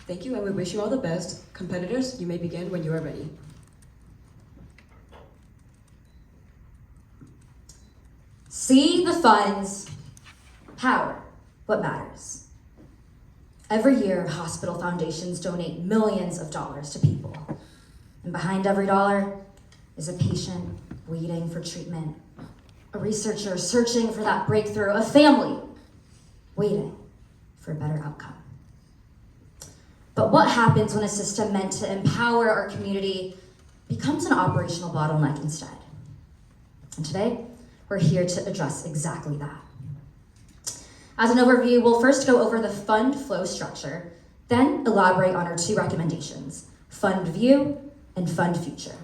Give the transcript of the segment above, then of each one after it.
Thank you, and we wish you all the best. Competitors, you may begin when you are ready. See the funds, power, what matters. Every year, hospital foundations donate millions of dollars to people. And behind every dollar is a patient waiting for treatment, a researcher searching for that breakthrough, a family waiting for a better outcome. But what happens when a system meant to empower our community becomes an operational bottleneck instead? And today, we're here to address exactly that. As an overview, we'll first go over the fund flow structure, then elaborate on our two recommendations, fund view and fund future.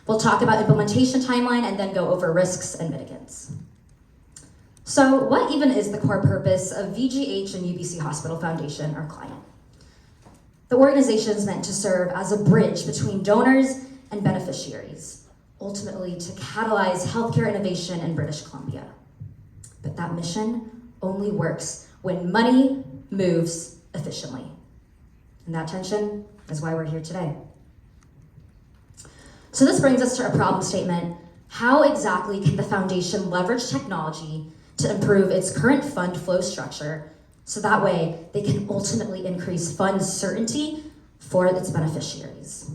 We'll talk about implementation timeline and then go over risks and mitigants. So what even is the core purpose of VGH and UBC Hospital Foundation, our client? The organization is meant to serve as a bridge between donors and beneficiaries, ultimately to catalyze healthcare innovation in British Columbia. But that mission only works when money moves efficiently. And that tension is why we're here today. So this brings us to our problem statement. How exactly can the foundation leverage technology to improve its current fund flow structure so that way they can ultimately increase fund certainty for its beneficiaries?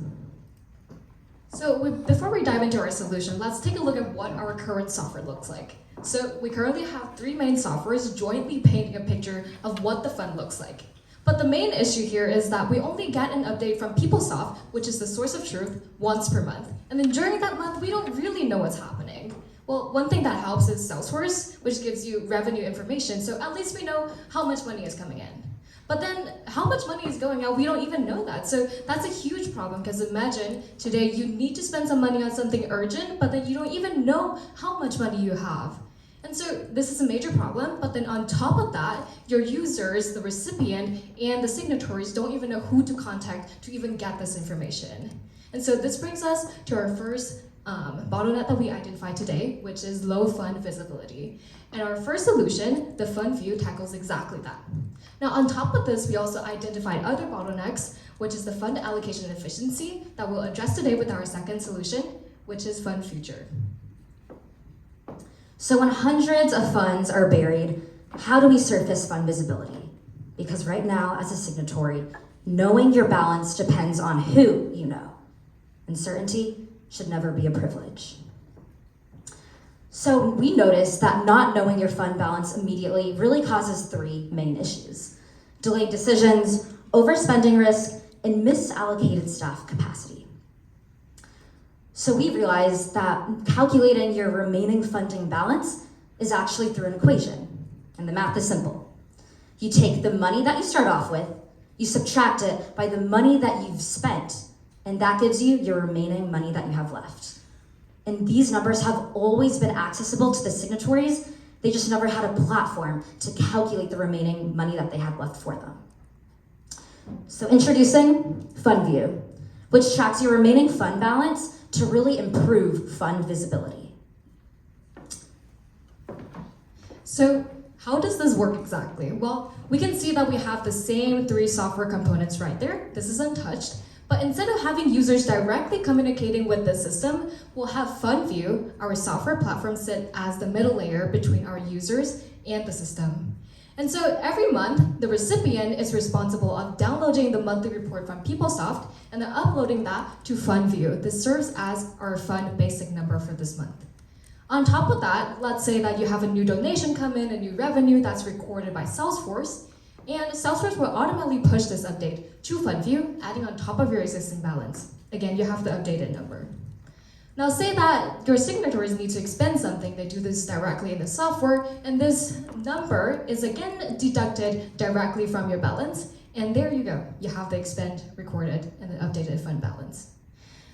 So before we dive into our solution, let's take a look at what our current software looks like. So we currently have three main softwares jointly painting a picture of what the fund looks like. But the main issue here is that we only get an update from PeopleSoft, which is the source of truth, once per month. And then during that month, we don't really know what's happening. Well, one thing that helps is Salesforce, which gives you revenue information, so at least we know how much money is coming in. But then how much money is going out, we don't even know that. So that's a huge problem, because imagine today you need to spend some money on something urgent, but then you don't even know how much money you have. And so this is a major problem, but then on top of that, your users, the recipient, and the signatories don't even know who to contact to even get this information. And so this brings us to our first bottleneck that we identified today, which is low fund visibility. And our first solution, the fund view, tackles exactly that. Now on top of this, we also identified other bottlenecks, which is the fund allocation efficiency that we'll address today with our second solution, which is fund future. So when hundreds of funds are buried, how do we surface fund visibility? Because right now, as a signatory, knowing your balance depends on who you know. Uncertainty should never be a privilege. So we noticed that not knowing your fund balance immediately really causes three main issues: delayed decisions, overspending risk, and misallocated staff capacity. So we realized that calculating your remaining funding balance is actually through an equation, and the math is simple. You take the money that you start off with, you subtract it by the money that you've spent, and that gives you your remaining money that you have left. And these numbers have always been accessible to the signatories, they just never had a platform to calculate the remaining money that they had left for them. So introducing FundView, which tracks your remaining fund balance to really improve fund visibility. So how does this work exactly? Well, we can see that we have the same three software components right there. This is untouched. But instead of having users directly communicating with the system, we'll have FundView, our software platform, sit as the middle layer between our users and the system. And so every month, the recipient is responsible of downloading the monthly report from PeopleSoft and then uploading that to FundView. This serves as our fund basic number for this month. On top of that, let's say that you have a new donation come in, a new revenue that's recorded by Salesforce, and Salesforce will automatically push this update to FundView, adding on top of your existing balance. Again, you have the updated number. Now say that your signatories need to expend something, they do this directly in the software, and this number is again deducted directly from your balance, and there you go. You have the expend recorded and the updated fund balance.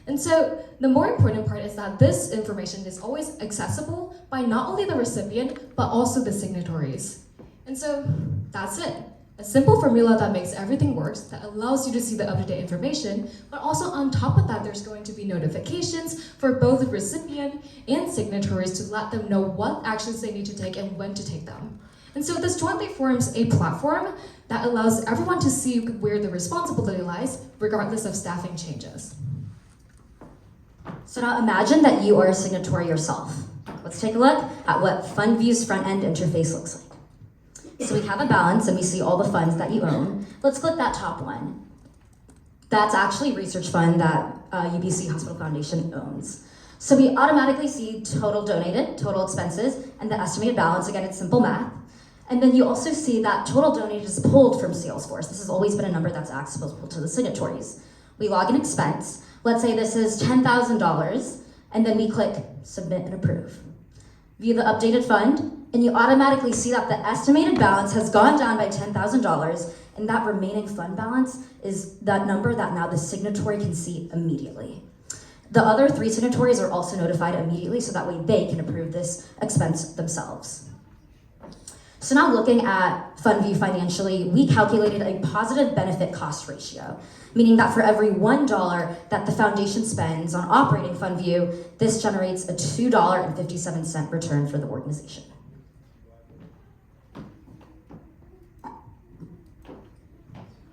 And so the more important part is that this information is always accessible by not only the recipient, but also the signatories. And so that's it. A simple formula that makes everything work, that allows you to see the up-to-date information, but also on top of that, there's going to be notifications for both the recipient and signatories to let them know what actions they need to take and when to take them. And so this jointly forms a platform that allows everyone to see where the responsibility lies, regardless of staffing changes. So now imagine that you are a signatory yourself. Let's take a look at what FundView's front-end interface looks like. So we have a balance and we see all the funds that you own. Let's click that top one. That's actually a research fund that UBC Hospital Foundation owns. So we automatically see total donated, total expenses, and the estimated balance. Again, it's simple math. And then you also see that total donated is pulled from Salesforce. This has always been a number that's accessible to the signatories. We log an expense. Let's say this is $10,000, and then we click Submit and Approve. View the updated fund, and you automatically see that the estimated balance has gone down by $10,000, and that remaining fund balance is that number that now the signatory can see immediately. The other 3 signatories are also notified immediately, so that way they can approve this expense themselves. So now looking at FundView financially, we calculated a positive benefit cost ratio, meaning that for every $1 that the foundation spends on operating FundView, this generates a $2.57 return for the organization.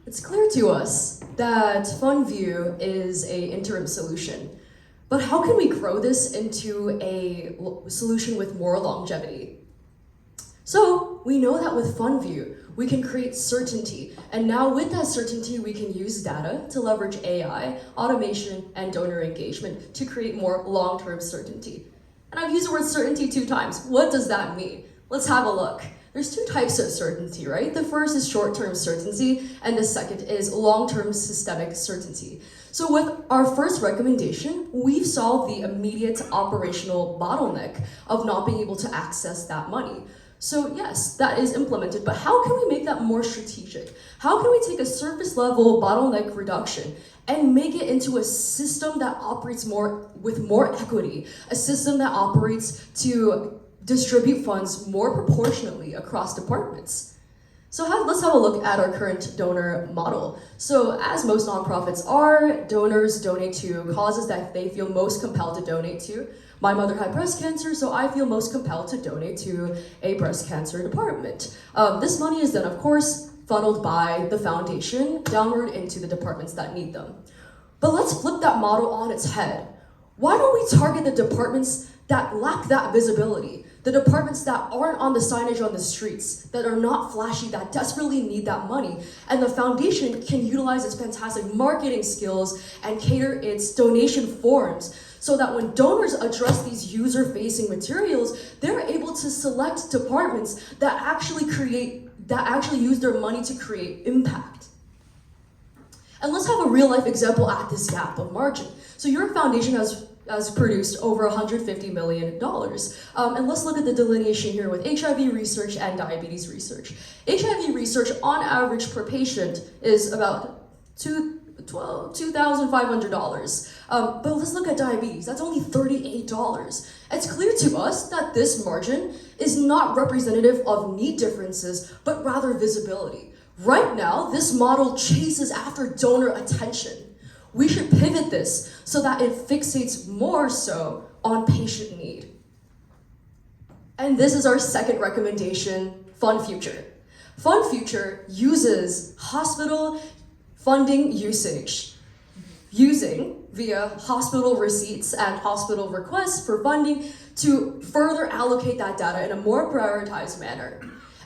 It's clear to us that FundView is an interim solution, but how can we grow this into a solution with more longevity? So we know that with FundView, we can create certainty, and now with that certainty, we can use data to leverage AI, automation, and donor engagement to create more long-term certainty. And I've used the word certainty 2 times. What does that mean? Let's have a look. There's 2 types of certainty, right? The first is short-term certainty, and the second is long-term systemic certainty. So with our first recommendation, we've solved the immediate operational bottleneck of not being able to access that money. So yes, that is implemented, but how can we make that more strategic? How can we take a surface level bottleneck reduction and make it into a system that operates with more equity, a system that operates to distribute funds more proportionately across departments? So let's have a look at our current donor model. So as most nonprofits are, donors donate to causes that they feel most compelled to donate to. My mother had breast cancer, so I feel most compelled to donate to a breast cancer department. This money is then, of course, funneled by the foundation downward into the departments that need them. But let's flip that model on its head. Why don't we target the departments that lack that visibility? The departments that aren't on the signage on the streets, that are not flashy, that desperately need that money. And the foundation can utilize its fantastic marketing skills and cater its donation forms so that when donors address these user-facing materials, they're able to select departments that actually use their money to create impact. And let's have a real-life example at this gap of margin. So your foundation has produced over $150 million. And let's look at the delineation here with HIV research and diabetes research. HIV research on average per patient is about $2,500. But let's look at diabetes. That's only $38. It's clear to us that this margin is not representative of need differences, but rather visibility. Right now, this model chases after donor attention. We should pivot this so that it fixates more so on patient need. And this is our second recommendation, Fund Future. Fund Future uses hospital funding usage, using via hospital receipts and hospital requests for funding to further allocate that data in a more prioritized manner.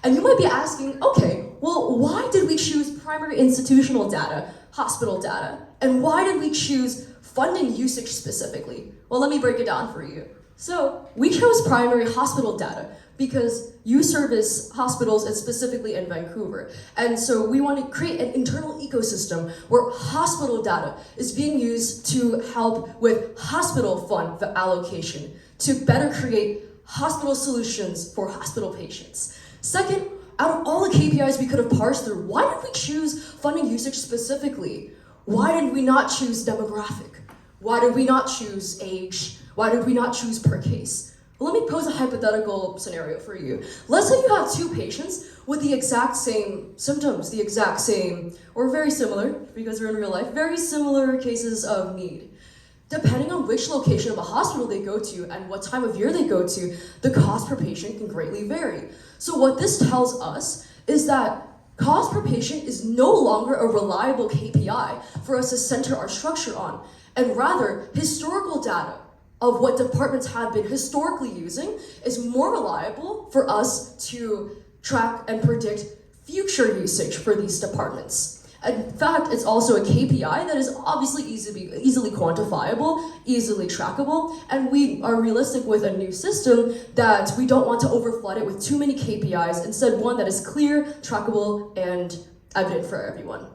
And you might be asking, okay, well, why did we choose primary institutional data, hospital data? And why did we choose funding usage specifically? Well, let me break it down for you. So we chose primary hospital data because you service hospitals, and specifically in Vancouver. And so we want to create an internal ecosystem where hospital data is being used to help with hospital fund allocation, to better create hospital solutions for hospital patients. Second, out of all the KPIs we could have parsed through, why did we choose funding usage specifically? Why did we not choose demographic? Why did we not choose age? Why did we not choose per case? Well, let me pose a hypothetical scenario for you. Let's say you have 2 patients with the exact same symptoms, the exact same, or very similar, because they're in real life, very similar cases of need. Depending on which location of a hospital they go to and what time of year they go to, the cost per patient can greatly vary. So what this tells us is that cost per patient is no longer a reliable KPI for us to center our structure on, and rather, historical data of what departments have been historically using is more reliable for us to track and predict future usage for these departments. In fact, it's also a KPI that is obviously easily quantifiable, easily trackable, and we are realistic with a new system that we don't want to overflood it with too many KPIs, instead one that is clear, trackable, and evident for everyone.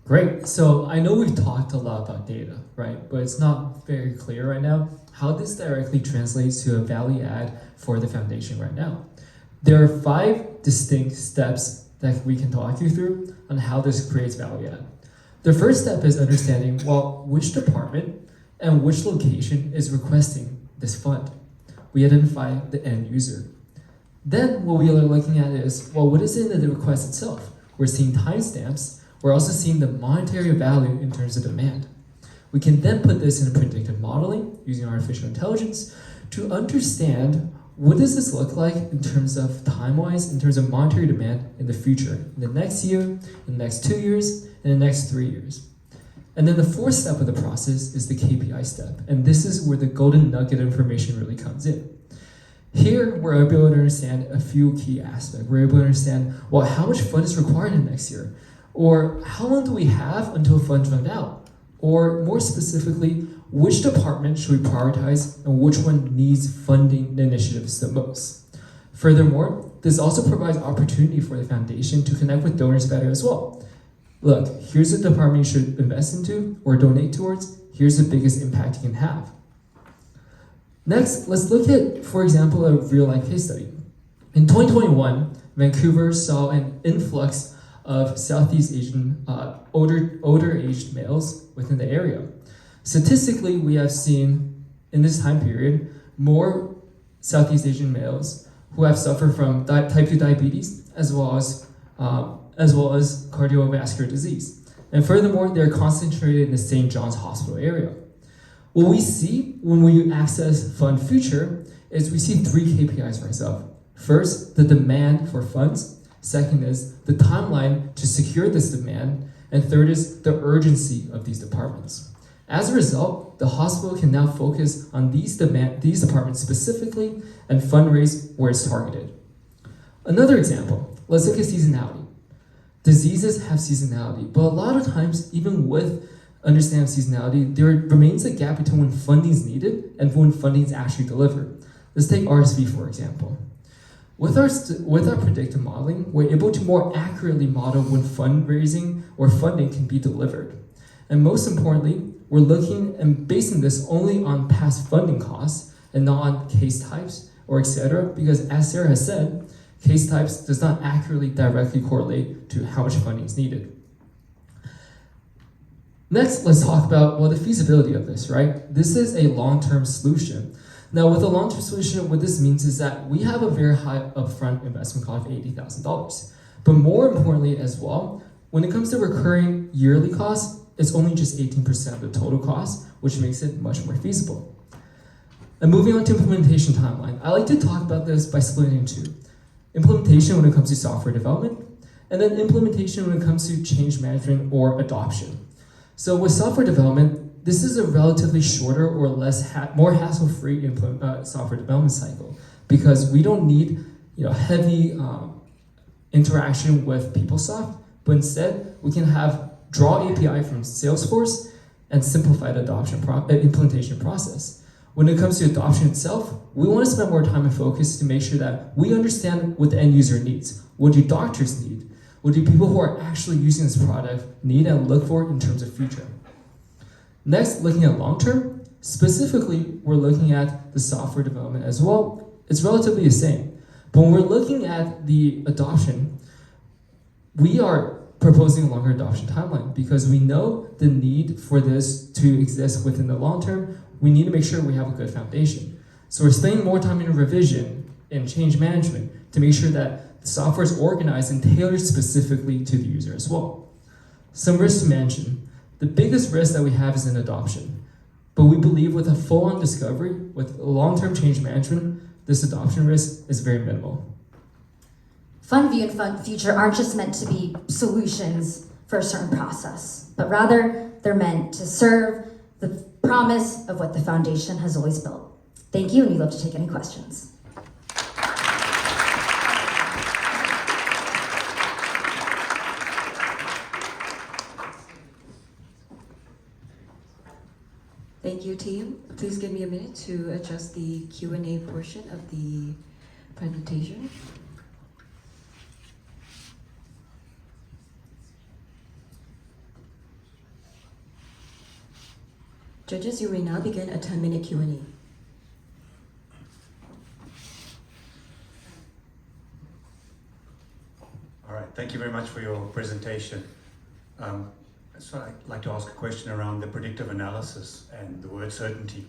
Great, so I know we've talked a lot about data, right? But it's not very clear right now how this directly translates to a value add for the foundation right now. There are 5 distinct steps that we can talk you through on how this creates value add. The first step is understanding, well, which department and which location is requesting this fund. We identify the end user. Then what we are looking at is, well, what is in the request itself? We're seeing timestamps. We're also seeing the monetary value in terms of demand. We can then put this in predictive modeling using artificial intelligence to understand what does this look like in terms of time-wise, in terms of monetary demand in the future, in the next year, in the next 2 years, and the next 3 years. And then the 4th step of the process is the KPI step. And this is where the golden nugget information really comes in. Here, we're able to understand a few key aspects. We're able to understand, well, how much fund is required in the next year? Or how long do we have until funds run out? Or more specifically, which department should we prioritize and which one needs funding initiatives the most? Furthermore, this also provides opportunity for the foundation to connect with donors better as well. Look, here's a department you should invest into or donate towards. Here's the biggest impact you can have. Next, let's look at, for example, a real-life case study. In 2021, Vancouver saw an influx of Southeast Asian older-aged males within the area. Statistically, we have seen in this time period more Southeast Asian males who have suffered from type 2 diabetes as well as cardiovascular disease. And furthermore, they're concentrated in the St. John's Hospital area. What we see when we access Fund Future is we see 3 KPIs rise up. First, the demand for funds. Second is the timeline to secure this demand. And third is the urgency of these departments. As a result, the hospital can now focus on these departments specifically and fundraise where it's targeted. Another example, let's look at seasonality. Diseases have seasonality, but a lot of times, even with understanding seasonality, there remains a gap between when funding is needed and when funding is actually delivered. Let's take RSV, for example. With our predictive modeling, we're able to more accurately model when fundraising or funding can be delivered. And most importantly, we're looking and basing this only on past funding costs and not on case types or etc. Because as Sarah has said, case types does not accurately directly correlate to how much funding is needed. Next, let's talk about, well, the feasibility of this, right? This is a long-term solution. Now, with a long-term solution, what this means is that we have a very high upfront investment cost of $80,000. But more importantly as well, when it comes to recurring yearly costs, it's only just 18% of the total cost, which makes it much more feasible. And moving on to implementation timeline, I like to talk about this by splitting it into implementation when it comes to software development, and then implementation when it comes to change management or adoption. So with software development, this is a relatively shorter or more hassle-free software development cycle because we don't need heavy interaction with PeopleSoft, but instead we can draw API from Salesforce and simplify the implementation process. When it comes to adoption itself, we want to spend more time and focus to make sure that we understand what the end user needs. What do doctors need? What do people who are actually using this product need and look for in terms of future? Next, looking at long term, specifically, we're looking at the software development as well. It's relatively the same. But when we're looking at the adoption, we are proposing a longer adoption timeline because we know the need for this to exist within the long term. We need to make sure we have a good foundation. So we're spending more time in revision and change management to make sure that the software is organized and tailored specifically to the user as well. Some risks to mention. The biggest risk that we have is in adoption. But we believe with a full-on discovery, with long-term change management, this adoption risk is very minimal. FundView and FundFuture aren't just meant to be solutions for a certain process, but rather they're meant to serve the promise of what the foundation has always built. Thank you, and we'd love to take any questions. Thank you, team. Please give me a minute to adjust the Q&A portion of the presentation. Judges, you may now begin a 10-minute Q&A. All right, thank you very much for your presentation. So I'd like to ask a question around the predictive analysis and the word certainty.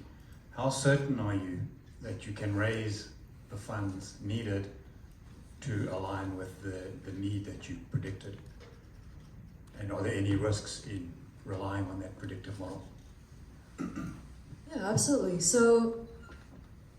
How certain are you that you can raise the funds needed to align with the need that you predicted? And are there any risks in relying on that predictive model? Yeah, absolutely. So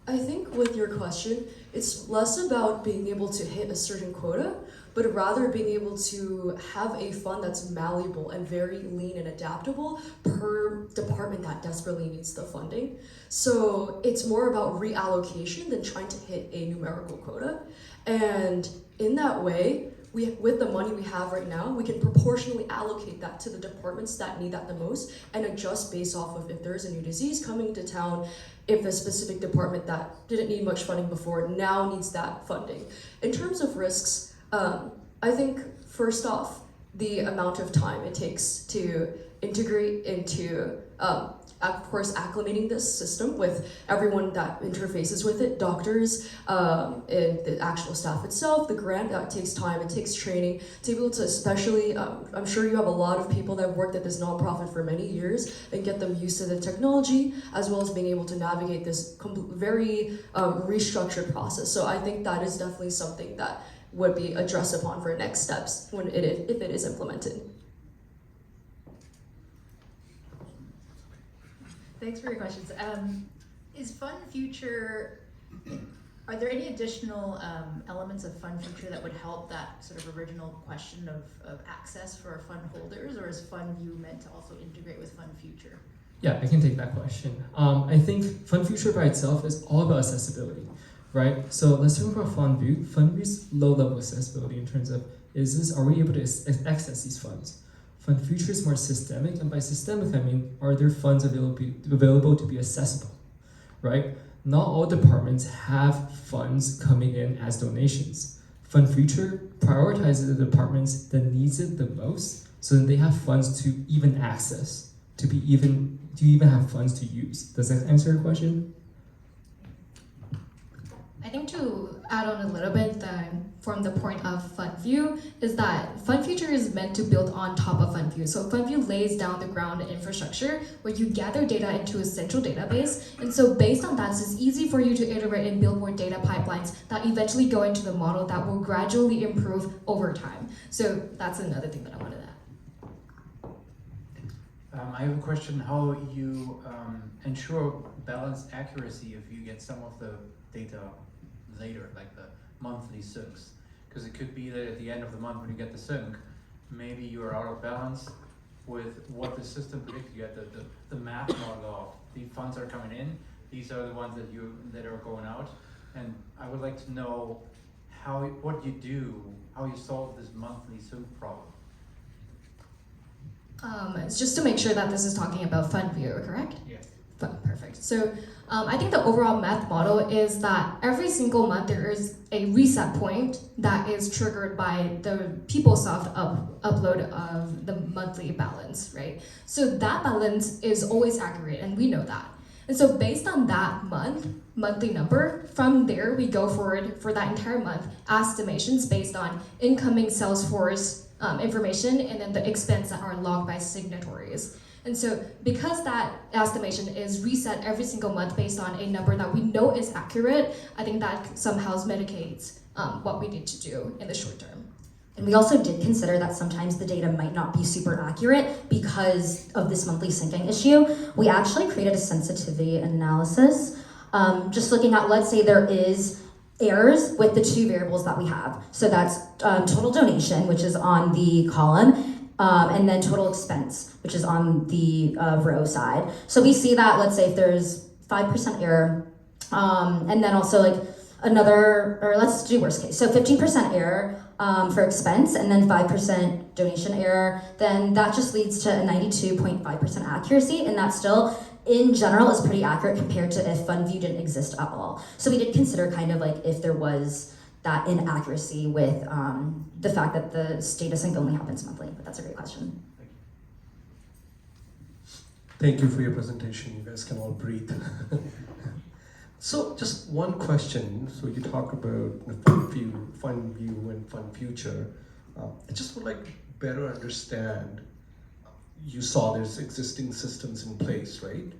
I think with your question, it's less about being able to hit a certain quota, but rather being able to have a fund that's malleable and very lean and adaptable per department that desperately needs the funding. So it's more about reallocation than trying to hit a numerical quota. And in that way, with the money we have right now, we can proportionally allocate that to the departments that need that the most and adjust based off of if there's a new disease coming to town, if a specific department that didn't need much funding before now needs that funding. In terms of risks, I think first off, the amount of time it takes to integrate into, of course, acclimating this system with everyone that interfaces with it, doctors, and the actual staff itself, the grant, that takes time, it takes training to be able to, especially, I'm sure you have a lot of people that have worked at this nonprofit for many years and get them used to the technology, as well as being able to navigate this very restructured process. So I think that is definitely something that would be addressed upon for next steps if it is implemented. Thanks for your questions. Is FundFuture, are there any additional elements of FundFuture that would help that sort of original question of access for fund holders, or is FundView meant to also integrate with FundFuture? Yeah, I can take that question. I think FundFuture by itself is all about accessibility, right? So let's talk about FundView. FundView's low-level accessibility in terms of are we able to access these funds? FundFuture is more systemic, and by systemic I mean, are there funds available to be accessible, right? Not all departments have funds coming in as donations. FundFuture prioritizes the departments that needs it the most, so that they have funds to even access, to even have funds to use. Does that answer your question? I think to add on a little bit from the point of FundView is that FundFuture is meant to build on top of FundView. So FundView lays down the ground infrastructure where you gather data into a central database. And so based on that, it's easy for you to iterate and build more data pipelines that eventually go into the model that will gradually improve over time. So that's another thing that I wanted to add. I have a question, how you ensure balanced accuracy if you get some of the data later, like the monthly syncs. Because it could be that at the end of the month when you get the sync, maybe you're out of balance with what the system predicted. You get the math model of the funds are coming in, these are the ones that are going out. And I would like to know what you do, how you solve this monthly sync problem. It's just to make sure that this is talking about FundView, correct? Yes. Perfect. So I think the overall math model is that every single month there is a reset point that is triggered by the PeopleSoft upload of the monthly balance, right? So that balance is always accurate, and we know that. And so based on that monthly number, from there we go forward for that entire month, estimations based on incoming Salesforce information and then the expense that are logged by signatories. And so because that estimation is reset every single month based on a number that we know is accurate, I think that somehow mitigates what we need to do in the short term. And we also did consider that sometimes the data might not be super accurate because of this monthly syncing issue. We actually created a sensitivity analysis, just looking at, let's say there is errors with the two variables that we have. So that's total donation, which is on the column, and then total expense, which is on the row side. So we see that, let's say if there's 5% error, and then also like another, or let's do worst case. So 15% error for expense and then 5% donation error, then that just leads to a 92.5% accuracy, and that still, in general, is pretty accurate compared to if FundView didn't exist at all. So we did consider kind of like if there was that inaccuracy with the fact that the data sync only happens monthly, but that's a great question. Thank you for your presentation. You guys can all breathe. So just one question. So you talk about the fund view and fund future. I just would like to better understand. You saw there's existing systems in place, right?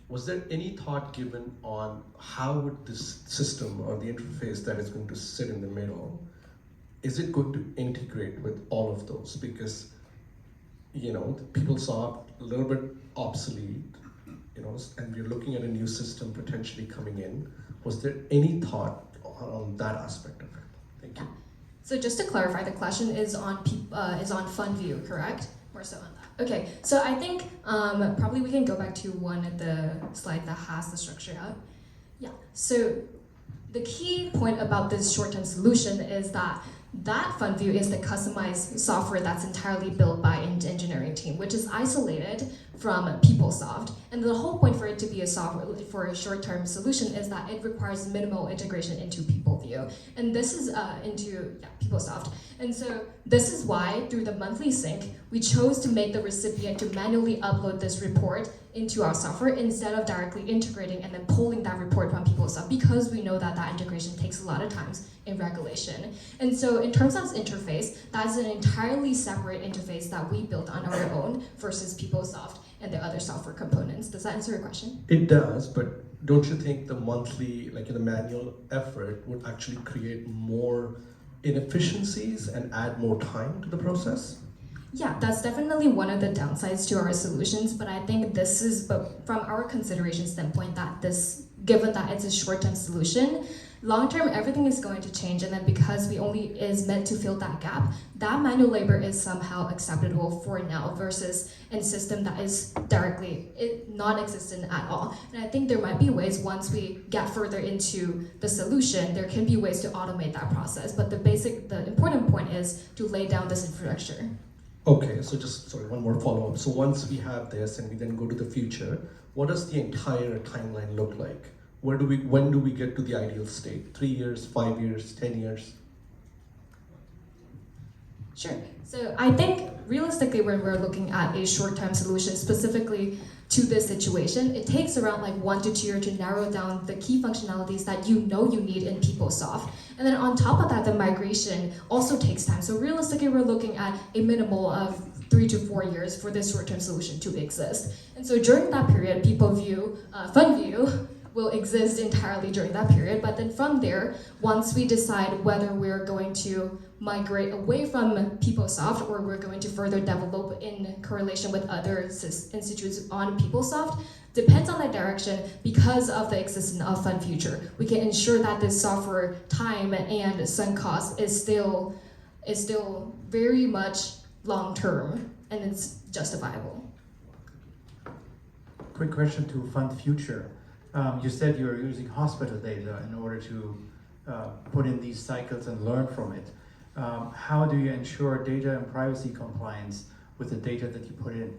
Was there any thought given on how would this system or the interface that is going to sit in the middle, is it going to integrate with all of those? Because, you know, people saw a little bit obsolete, you know, and we're looking at a new system potentially coming in. Was there any thought on that aspect of it? Thank you. So just to clarify, the question is on FundView, correct? More so on that. Okay, so I think probably we can go back to one of the slide that has the structure out. Yeah, so the key point about this short-term solution is that FundView is the customized software that's entirely built by an engineering team, which is isolated from PeopleSoft. And the whole point for it to be a software for a short-term solution is that it requires minimal integration into PeopleView. And this is into PeopleSoft. And so this is why, through the monthly sync, we chose to make the recipient to manually upload this report into our software instead of directly integrating and then pulling that report from PeopleSoft, because we know that that integration takes a lot of times in regulation. And so in terms of interface, that's an entirely separate interface that we built on our own versus PeopleSoft and the other software components. Does that answer your question? It does, but don't you think the monthly, like in the manual effort, would actually create more inefficiencies and add more time to the process? Yeah, that's definitely one of the downsides to our solutions, but I think this is, but from our consideration standpoint, that this, given that it's a short-term solution, long-term everything is going to change, and then because we only is meant to fill that gap, that manual labor is somehow acceptable for now versus a system that is directly non-existent at all. And I think there might be ways, once we get further into the solution, there can be ways to automate that process, but the important point is to lay down this infrastructure. Okay, so just, sorry, one more follow-up. So once we have this and we then go to the future, what does the entire timeline look like? When do we get to the ideal state? 3 years, 5 years, 10 years? Sure. So I think realistically, when we're looking at a short-term solution specifically to this situation, it takes around like 1 to 2 years to narrow down the key functionalities that you know you need in PeopleSoft. And then on top of that, the migration also takes time. So realistically, we're looking at a minimal of 3 to 4 years for this short-term solution to exist. And so during that period, FundView will exist entirely during that period. But then from there, once we decide whether we're going to migrate away from PeopleSoft or we're going to further develop in correlation with other institutes on PeopleSoft, depends on the direction. Because of the existence of Fund Future, we can ensure that this software time and sunk cost is still very much long-term and it's justifiable. Quick question to Fund Future. You said you're using hospital data in order to put in these cycles and learn from it. How do you ensure data and privacy compliance with the data that you put in?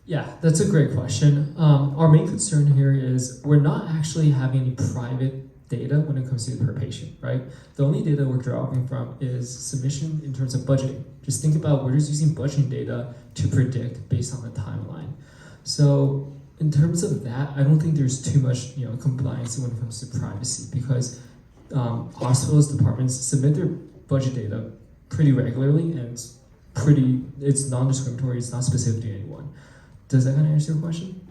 Yeah, that's a great question. Our main concern here is we're not actually having any private data when it comes to per patient, right? The only data we're drawing from is submission in terms of budgeting. Just think about, we're just using budgeting data to predict based on the timeline. So in terms of that, I don't think there's too much compliance when it comes to privacy, because hospitals, departments submit their budget data pretty regularly, and it's non-discriminatory, it's not specific to anyone. Does that kind of answer your question?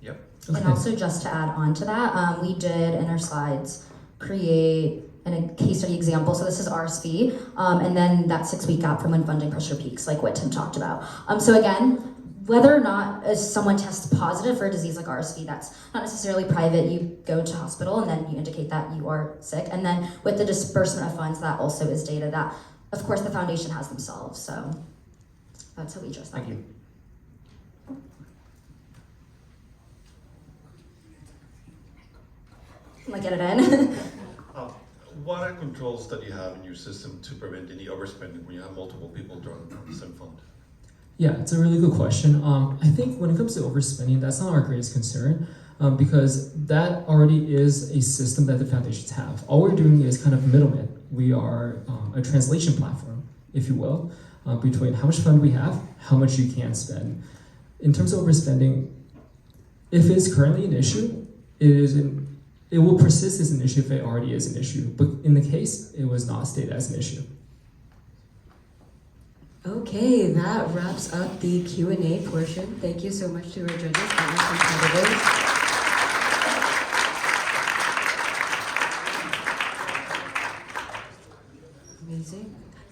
Yep. Okay. And also just to add on to that, we did in our slides create in a case study example. So this is RSV, and then that 6-week gap from when funding pressure peaks, like what Tim talked about. So again, whether or not someone tests positive for a disease like RSV, that's not necessarily private. You go to hospital and then you indicate that you are sick. And then with the disbursement of funds, that also is data that, of course, the foundation has themselves. So that's how we address that. Thank you. Like get it in. What are controls that you have in your system to prevent any overspending when you have multiple people drawing from the same fund? Yeah, it's a really good question. I think when it comes to overspending, that's not our greatest concern because that already is a system that the foundations have. All we're doing is kind of middleman. We are a translation platform, if you will, between how much fund we have, how much you can spend. In terms of overspending, if it's currently an issue, it will persist as an issue if it already is an issue. But in the case, it was not stated as an issue. Okay, that wraps up the Q&A portion. Thank you so much to our judges and our competitors. Amazing.